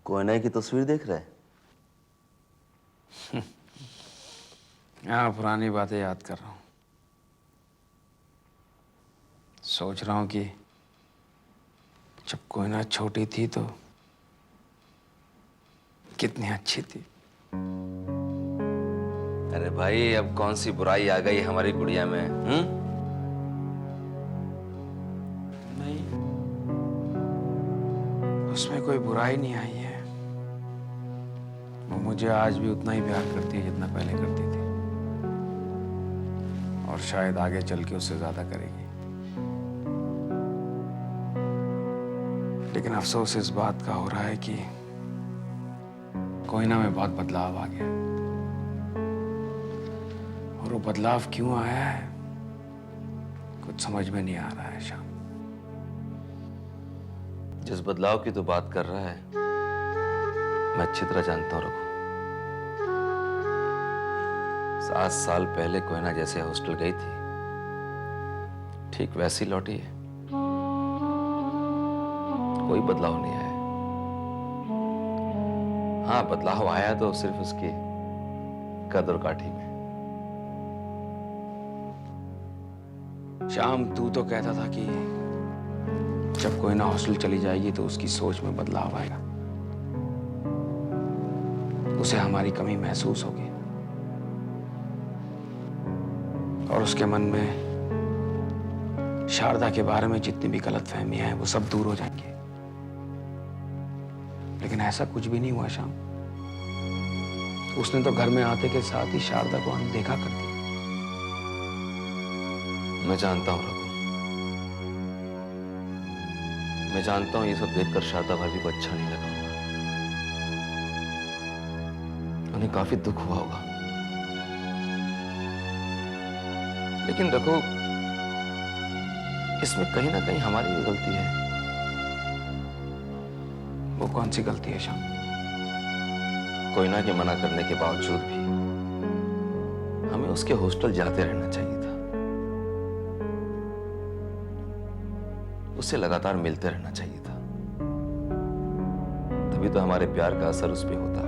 कोयना की तस्वीर देख रहा है? हाँ, पुरानी बातें याद कर रहा हूँ। सोच रहा हूँ कि जब कोयना छोटी थी तो कितनी अच्छी थी। अरे भाई, अब कौन सी बुराई आ गई हमारी गुड़िया में? नहीं, उसमें कोई बुराई नहीं आई है। वो मुझे आज भी उतना ही प्यार करती है जितना पहले करती थी, और शायद आगे चल के उससे ज्यादा करेगी। लेकिन अफसोस इस बात का हो रहा है कि कोयना में बहुत बदलाव आ गया, और वो बदलाव क्यों आया है कुछ समझ में नहीं आ रहा है श्याम। जिस बदलाव की तो बात कर रहा है मैं अच्छी तरह जानता हूं रघु। 7 साल पहले कोयना जैसे हॉस्टल गई थी, ठीक वैसी लौटी है। कोई बदलाव नहीं आया। हाँ, बदलाव आया तो सिर्फ उसकी कद और काठी में। श्याम, तू तो कहता था कि जब कोयना हॉस्टल चली जाएगी तो उसकी सोच में बदलाव आएगा, उसे हमारी कमी महसूस होगी और उसके मन में शारदा के बारे में जितनी भी गलतफहमियां हैं वो सब दूर हो जाएंगी। लेकिन ऐसा कुछ भी नहीं हुआ श्याम। उसने तो घर में आते के साथ ही शारदा को अनदेखा कर दिया। मैं जानता हूं रघु, मैं जानता हूं ये सब देखकर शारदा भाभी को अच्छा नहीं लगा होगा। उन्हें काफी दुख हुआ होगा। लेकिन रघु, इसमें कहीं ना कहीं हमारी भी गलती है। वो कौन सी गलती है श्याम? कोयना के मना करने के बावजूद भी हमें उसके हॉस्टल जाते रहना चाहिए था। उससे लगातार मिलते रहना चाहिए था। तभी तो हमारे प्यार का असर उस पर होता।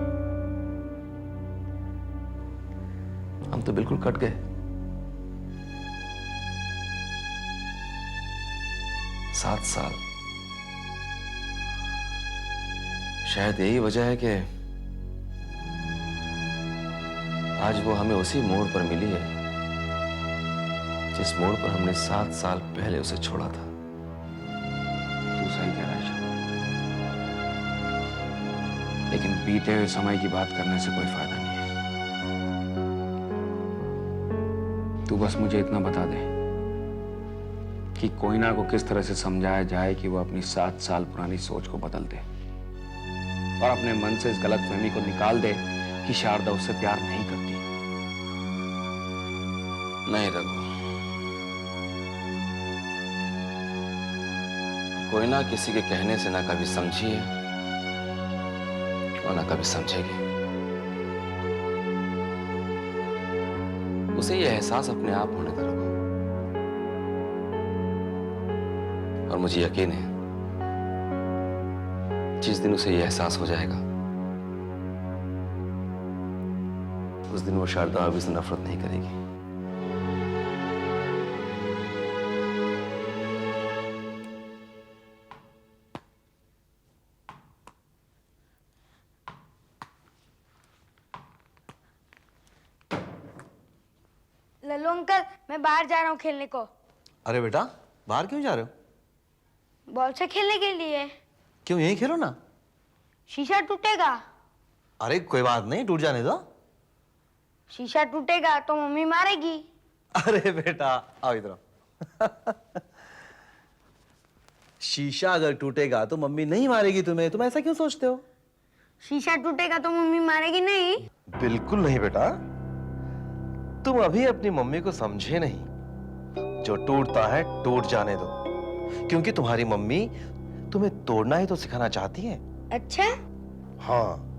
हम तो बिल्कुल कट गए। 7 साल। शायद यही वजह है कि आज वो हमें उसी मोड़ पर मिली है जिस मोड़ पर हमने 7 साल पहले उसे छोड़ा था। तू सही कह रहा है श्याम, लेकिन बीते हुए समय की बात करने से कोई फायदा नहीं है। तू बस मुझे इतना बता दे कि कोयना को किस तरह से समझाया जाए कि वो अपनी 7 साल पुरानी सोच को बदल दे और अपने मन से इस गलतफहमी को निकाल दे कि शारदा उससे प्यार नहीं करती। नहीं रघु, कोयना किसी के कहने से ना कभी समझी है और ना कभी समझेगी। उसे यह एहसास अपने आप होने दे रघु, और मुझे यकीन है जिस दिन उसे यह एहसास हो जाएगा उस दिन वो शारदा भाभी से नफरत नहीं करेगी। लल्लू अंकल, मैं बाहर जा रहा हूँ खेलने को। अरे बेटा, बाहर क्यों जा रहे हो? बॉल से खेलने के लिए। क्यों, यहीं खेलो ना। शीशा टूटेगा। अरे कोई बात नहीं, टूट जाने दो। शीशा टूटेगा तो मम्मी मारेगी। अरे बेटा, आओ इधर। शीशा अगर टूटेगा तो मम्मी नहीं मारेगी तुम्हें। तुम ऐसा क्यों सोचते हो? शीशा टूटेगा तो मम्मी मारेगी नहीं। बिल्कुल नहीं बेटा, तुम अभी अपनी मम्मी को समझे नहीं। जो टूटता है टूट जाने दो, क्योंकि तुम्हारी मम्मी तुम्हें तोड़ना ही तो सिखाना चाहती है। अच्छा? हाँ,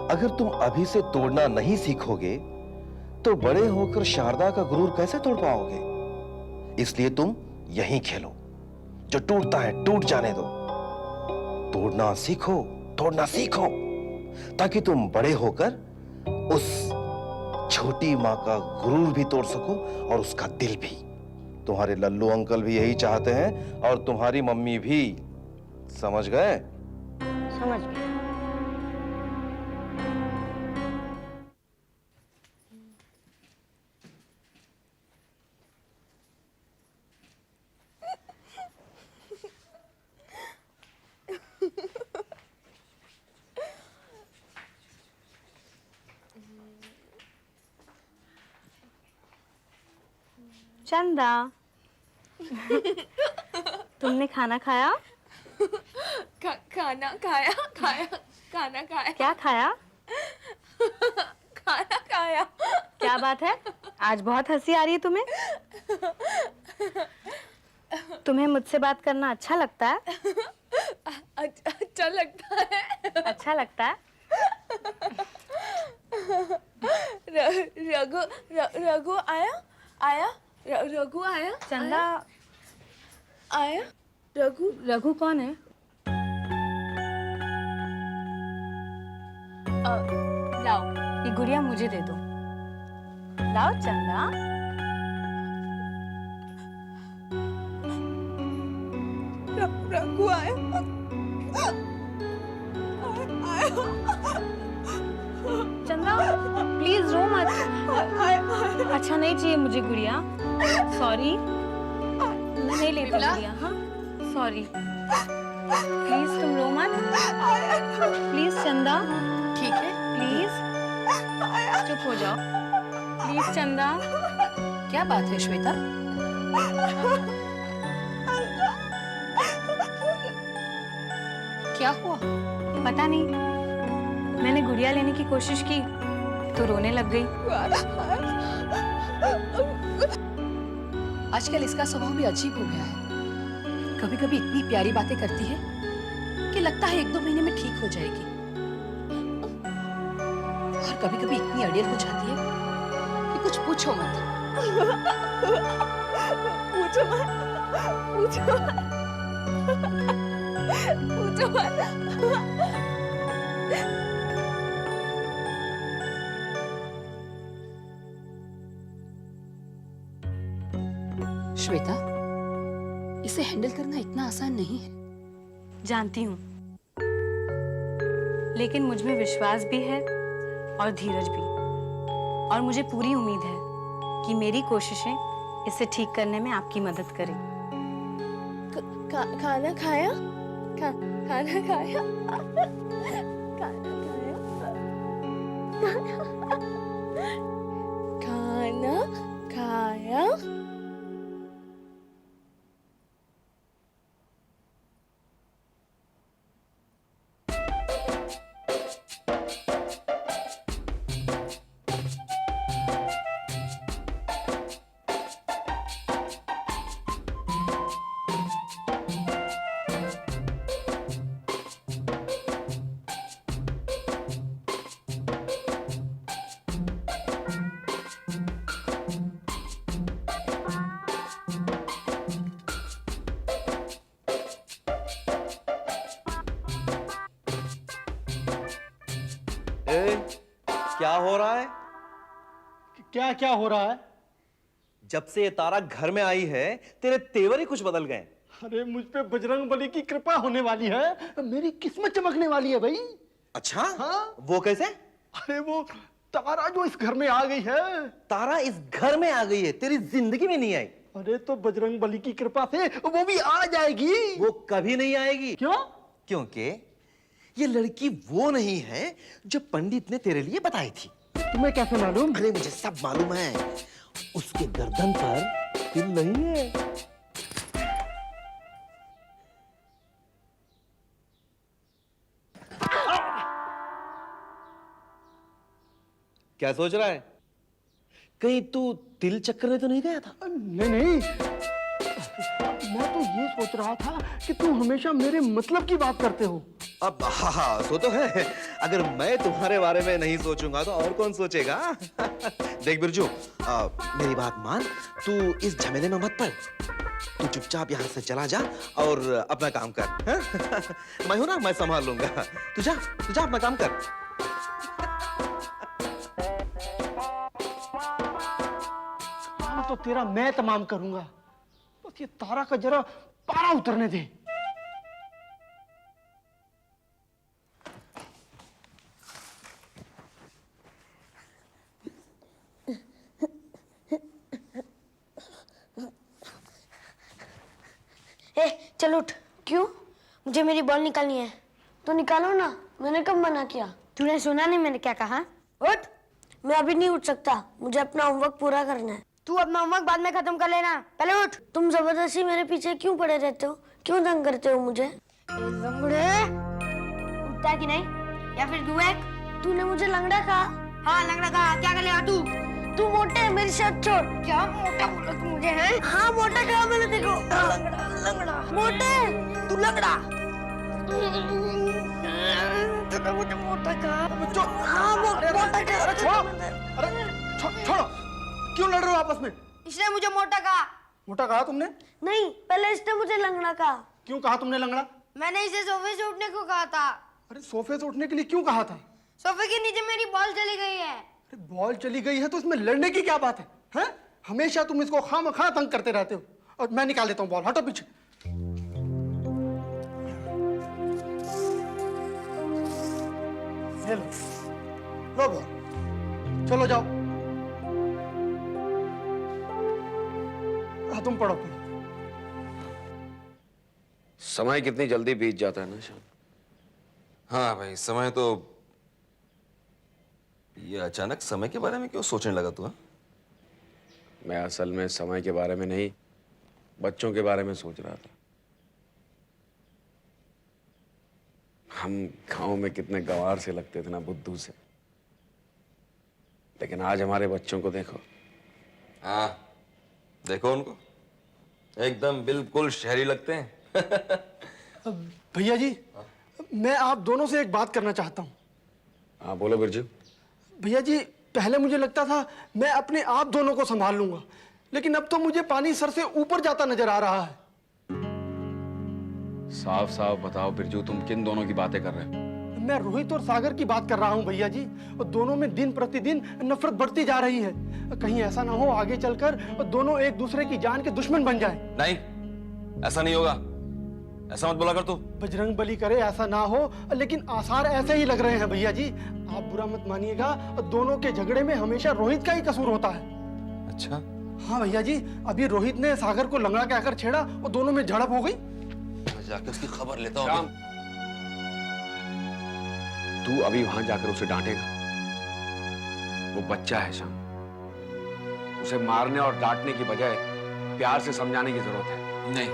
अगर तुम अभी से तोड़ना नहीं सीखोगे तो बड़े होकर शारदा का गुरूर कैसे तोड़ पाओगे? इसलिए तुम यहीं खेलो। जो टूटता है टूट जाने दो। तोड़ना सीखो तोड़ना सीखो, ताकि तुम बड़े होकर उस छोटी माँ का गुरूर भी तोड़ सको और उसका दिल भी। तुम्हारे लल्लू अंकल भी यही चाहते हैं और तुम्हारी मम्मी भी। समझ गए? समझ गया। चंदा, तुमने खाना खाया? खाना खाया खाया खाना खाया क्या खाया? खाना खाया। क्या बात है, आज बहुत हंसी आ रही है तुम्हें। तुम्हें मुझसे बात करना अच्छा लगता है? अच्छा लगता है। अच्छा लगता है? रघु आया आया रघु आया। चंदा, आया रघु। रघु कौन है? लाओ, ये गुड़िया मुझे दे दो। लाओ चंदा। रघु आया। चंदा प्लीज रो मत। अच्छा नहीं चाहिए मुझे गुड़िया, सॉरी। मैं नहीं लेती गुड़िया। हाँ सॉरी, प्लीज तुम रो मत। प्लीज चंदा, ठीक है प्लीज चुप हो जाओ। प्लीज चंदा। क्या बात है श्वेता? क्या हुआ? पता नहीं, मैंने गुड़िया लेने की कोशिश की तो रोने लग गई। आजकल इसका स्वभाव भी अजीब हो गया है। कभी कभी इतनी प्यारी बातें करती है कि लगता है 1-2 महीने में ठीक हो जाएगी, और कभी कभी इतनी अड़ियल हो जाती है कि कुछ पूछो मत। पूछो मत, पूछो मत, पूछो मत। श्वेता, इसे हैंडल करना इतना आसान नहीं है। जानती हूँ, लेकिन मुझ में विश्वास भी है और धीरज भी, और मुझे पूरी उम्मीद है कि मेरी कोशिशें इसे ठीक करने में आपकी मदद करें। खाना खाया? खाना खाया? खाना खाया? खाना खाया? क्या हो रहा है? क्या क्या हो रहा है? जब से ये तारा घर में आई है तेरे तेवर ही कुछ बदल गए। अरे मुझ पे बजरंग बली की कृपा होने वाली है, मेरी किस्मत चमकने वाली है भाई। अच्छा? हाँ? वो कैसे? अरे वो तारा जो इस घर में आ गई है। तारा इस घर में आ गई है, तेरी जिंदगी में नहीं आई। अरे तो बजरंग बली की कृपा से वो भी आ जाएगी। वो कभी नहीं आएगी। क्यों? क्योंकि ये लड़की वो नहीं है जो पंडित ने तेरे लिए बताई थी। तुम्हें कैसे मालूम? अरे मुझे सब मालूम है। उसके गर्दन पर तिल नहीं है। क्या सोच रहा है? कहीं तू तिल चक्कर में तो नहीं गया था? नहीं नहीं, मैं तो ये सोच रहा था कि तुम हमेशा मेरे मतलब की बात करते हो। अब हाँ सो तो है। अगर मैं तुम्हारे बारे में नहीं सोचूंगा तो और कौन सोचेगा? देख बिरजू, मेरी बात मान, तू इस झमेले में मत पड़। तू चुपचाप यहाँ से चला जा और अपना काम कर, हाँ? मैं हूं ना, मैं संभाल लूंगा। तू जा अपना काम कर। काम तो तेरा मैं तमाम करूंगा, बस ये तारा का जरा पारा उतरने दे। चल उठ। क्यों? मुझे मेरी बॉल निकालनी है। तो निकालो ना, मैंने कब मना किया? तूने सुना नहीं मैंने क्या कहा? उठ। मैं अभी नहीं उठ सकता, मुझे अपना होमवर्क पूरा करना है। तू अपना होमवर्क बाद में खत्म कर लेना, पहले उठ। तुम जबरदस्ती मेरे पीछे क्यों पड़े रहते हो? क्यों तंग करते हो मुझे? लंगड़े, उठता कि नहीं? या फिर तूने मुझे लंगड़ा कहा? हाँ लंगड़ा कहा, क्या कर लेगा तू? तू मोटे है, मेरी शर्ट छोड़। क्या मोटा बोला तू मुझे है? हाँ मोटा कहा मैंने, देखो। लंगड़ा मोटे, तू लंगड़ा। तूने मुझे मोटा कहा। हाँ मोटा कहा। अरे छोड़ो, क्यों लड़ रहे हो आपस में? इसने मुझे मोटा कहा। मोटा कहा तुमने? नहीं, पहले इसने मुझे लंगड़ा कहा। क्यों कहा तुमने लंगड़ा? मैंने इसे सोफे से उठने को कहा था। अरे सोफे से उठने के लिए क्यों कहा था? सोफे के नीचे मेरी बॉल चली गई है। अरे बॉल चली गई है तो इसमें लड़ने की क्या बात है? हैं? हमेशा तुम इसको खामखा तंग करते रहते हो। और मैं निकाल देता हूँ बॉल, हटो पीछे। लो बॉल, चलो जाओ। हाँ तुम पढ़ो। समय कितनी जल्दी बीत जाता है ना श्याम। हाँ भाई, समय तो, ये अचानक समय के बारे में क्यों सोचने लगा तू? मैं असल में समय के बारे में नहीं, बच्चों के बारे में सोच रहा था। हम गांव में कितने गंवार से लगते थे ना, बुद्धू से। लेकिन आज हमारे बच्चों को देखो। हाँ देखो उनको, एकदम बिल्कुल शहरी लगते हैं। भैया जी, मैं आप दोनों से एक बात करना चाहता हूँ। हाँ बोलो बिरजू। भैया जी, पहले मुझे लगता था मैं अपने आप दोनों को संभाल लूंगा, लेकिन अब तो मुझे पानी सर से ऊपर जाता नजर आ रहा है। साफ साफ बताओ बिरजू, तुम किन दोनों की बातें कर रहे हो? मैं रोहित और सागर की बात कर रहा हूँ भैया जी। और दोनों में दिन प्रतिदिन नफरत बढ़ती जा रही है। कहीं ऐसा ना हो आगे चलकर दोनों एक दूसरे की जान के दुश्मन बन जाएं। नहीं, ऐसा नहीं होगा, ऐसा मत बोला कर तू। बजरंग बली करे ऐसा ना हो, लेकिन आसार ऐसे ही लग रहे हैं भैया जी। आप बुरा मत मानिएगा, दोनों के झगड़े में हमेशा रोहित का ही कसूर होता है। अच्छा? हाँ भैया जी, अभी रोहित ने सागर को लंगड़ा कहकर छेड़ा और दोनों में झड़प हो गई। मैं जाके उसकी खबर लेता श्याम, हूँ। तू अभी वहां जाकर उसे डांटेगा? वो बच्चा है श्याम, उसे मारने और डांटने की बजाय प्यार से समझाने की जरूरत है। नहीं,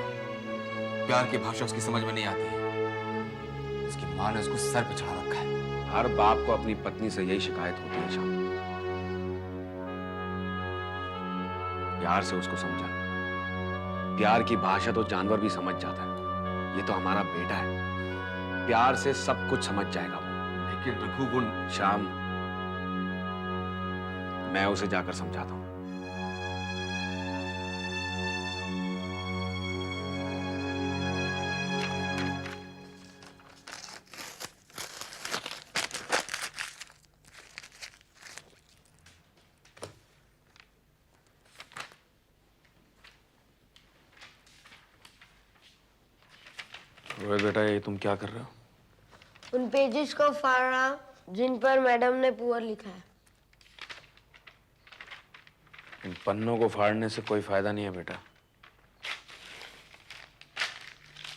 प्यार की भाषा उसकी समझ में नहीं आती है। उसकी माँ ने उसको सर पे चढ़ा रखा है। हर बाप को अपनी पत्नी से यही शिकायत होती है श्याम। प्यार से उसको समझा। प्यार की भाषा तो जानवर भी समझ जाता है। ये तो हमारा बेटा है, प्यार से सब कुछ समझ जाएगा वो। लेकिन रघुगुण, श्याम, मैं उसे जाकर समझाता हूं। रोहित बेटा, ये तुम क्या कर रहे हो? उन पेजेस को फाड़ रहा हूं जिन पर मैडम ने पुअर लिखा है। इन पन्नों को फाड़ने से कोई फायदा नहीं है बेटा।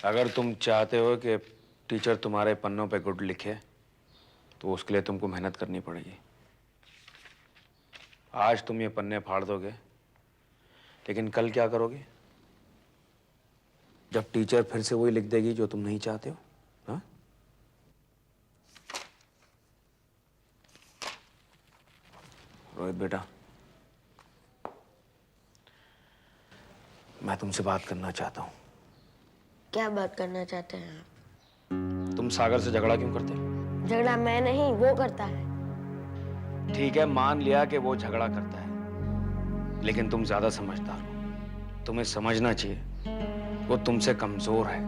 अगर तुम चाहते हो कि टीचर तुम्हारे पन्नों पे गुड लिखे, तो उसके लिए तुमको मेहनत करनी पड़ेगी। आज तुम ये पन्ने फाड़ दोगे, लेकिन कल क्या करोगे जब टीचर फिर से वही लिख देगी जो तुम नहीं चाहते हो? हाँ? रोहित बेटा, मैं तुमसे बात करना चाहता हूं। क्या बात करना चाहते हैं आप? तुम सागर से झगड़ा क्यों करते हो? झगड़ा मैं नहीं, वो करता है। ठीक है, मान लिया कि वो झगड़ा करता है, लेकिन तुम ज्यादा समझदार हो। तुम्हें समझना चाहिए वो तुमसे कमजोर है।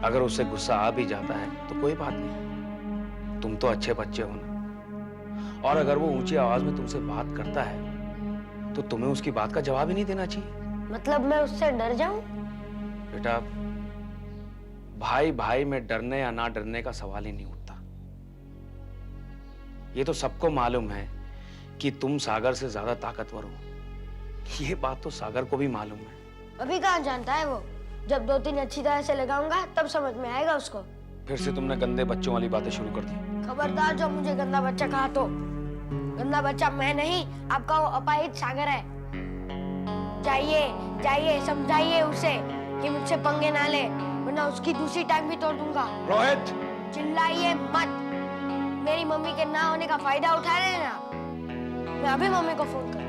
अगर उसे गुस्सा आ भी जाता है तो कोई बात नहीं, तुम तो अच्छे बच्चे हो ना। और अगर वो ऊंची आवाज में तुमसे बात करता है तो तुम्हें उसकी बात का जवाब ही नहीं देना चाहिए। मतलब मैं उससे डर जाऊं? बेटा, भाई भाई में डरने या ना डरने का सवाल ही नहीं उठता। ये तो सबको मालूम है कि तुम सागर से ज्यादा ताकतवर हो। ये बात तो सागर को भी मालूम है। अभी कहाँ जानता है वो? जब 2-3 अच्छी तरह से लगाऊंगा तब समझ में आएगा उसको। फिर से तुमने गंदे बच्चों वाली बातें शुरू कर दी। खबरदार जो मुझे गंदा बच्चा कहा तो। गंदा बच्चा मैं नहीं, आपका वो अपाहिज सागर है। जाइए जाइए समझाइए उसे कि मुझसे पंगे ना ले, वरना उसकी दूसरी टांग भी तोड़ दूंगा। रोहित, चिल्लाइए मत। मेरी मम्मी के ना होने का फायदा उठा रहे हैं ना। मैं अभी मम्मी को फोन करता हूँ।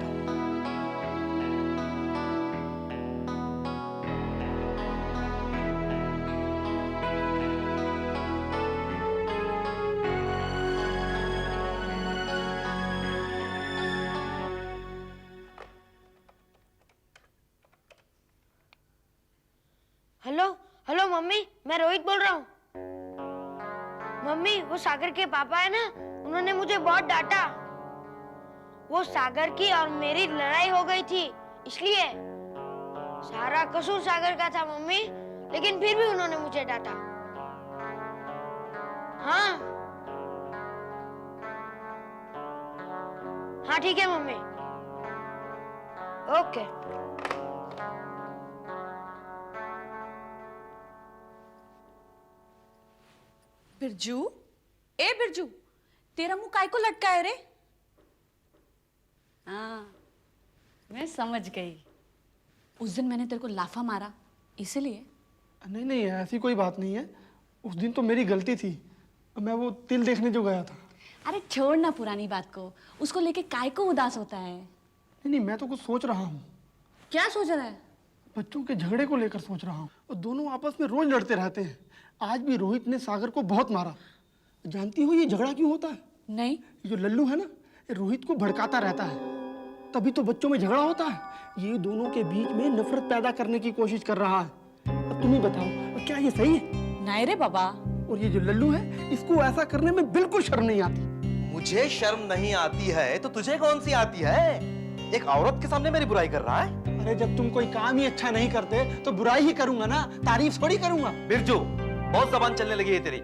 हेलो हेलो मम्मी, मैं रोहित बोल रहा हूँ। मम्मी, वो सागर के पापा है ना, उन्होंने मुझे बहुत डांटा। वो सागर की और मेरी लड़ाई हो गई थी, इसलिए। सारा कसूर सागर का था मम्मी, लेकिन फिर भी उन्होंने मुझे डांटा। हाँ हाँ ठीक है मम्मी। ओके। बिरजू, ए बिरजू, तेरा मुंह काय को लटका है रे? हाँ, मैं समझ गई। उस दिन मैंने तेरे को लाफा मारा, इसीलिए। नहीं नहीं, ऐसी कोई बात नहीं है। उस दिन तो मेरी गलती थी, मैं वो तिल देखने जो गया था। अरे छोड़ ना पुरानी बात को, उसको लेके काय को उदास होता है? नहीं नहीं, मैं तो कुछ सोच रहा हूँ। क्या सोच रहा है? बच्चों के झगड़े को लेकर सोच रहा हूँ। और दोनों आपस में रोज लड़ते रहते हैं। आज भी रोहित ने सागर को बहुत मारा। जानती हो ये झगड़ा क्यों होता है? नहीं। ये जो लल्लू है ना, ये रोहित को भड़काता रहता है, तभी तो बच्चों में झगड़ा होता है। ये दोनों के बीच में नफरत पैदा करने की कोशिश कर रहा है। अब तुम ही बताओ, क्या ये सही है? नहीं रे बाबा। और ये जो लल्लू है, इसको ऐसा करने में बिल्कुल शर्म नहीं आती। मुझे शर्म नहीं आती है तो तुझे कौन सी आती है? एक औरत के सामने मेरी बुराई कर रहा है। अरे जब तुम कोई काम ही अच्छा नहीं करते तो बुराई ही करूंगा ना, तारीफ थोड़ी करूंगा। बिरजू, बहुत जबान चलने लगी है तेरी।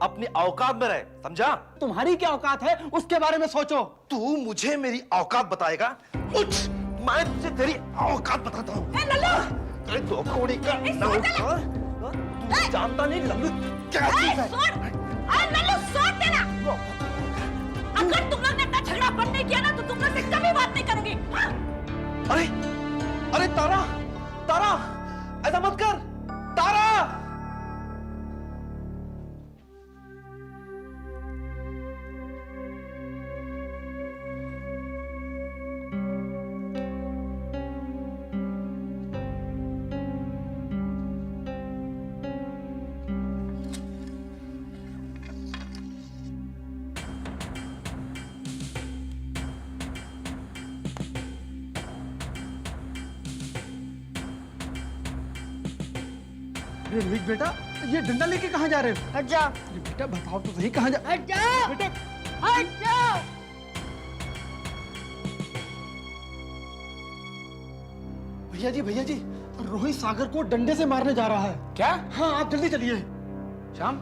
अपनी औकात में रहे, समझा? तुम्हारी क्या औकात है उसके बारे में सोचो। तू मुझे मेरी औकात बताएगा? उठ, मैं तुझे तेरी औकात बताता हूँ। तेरे दो कौड़ी का तू जानता नहीं लल्लू क्या चीज है। अगर तुम लोग ने इतना झगड़ा बंद नहीं किया ना तो तुम लोग से कभी बात नहीं करोगे। अरे अरे तारा, तारा, ऐसा मत कर तारा। अरे रोहित बेटा, ये डंडा लेके कहाँ जा रहे हो? हट जाओ। अरे बेटा बताओ तो सही, कहाँ जा? हट जाओ। बेटा हट जाओ। भैया जी, रोहित सागर को डंडे से मारने जा रहा है। क्या? हाँ, आप जल्दी चलिए। श्याम,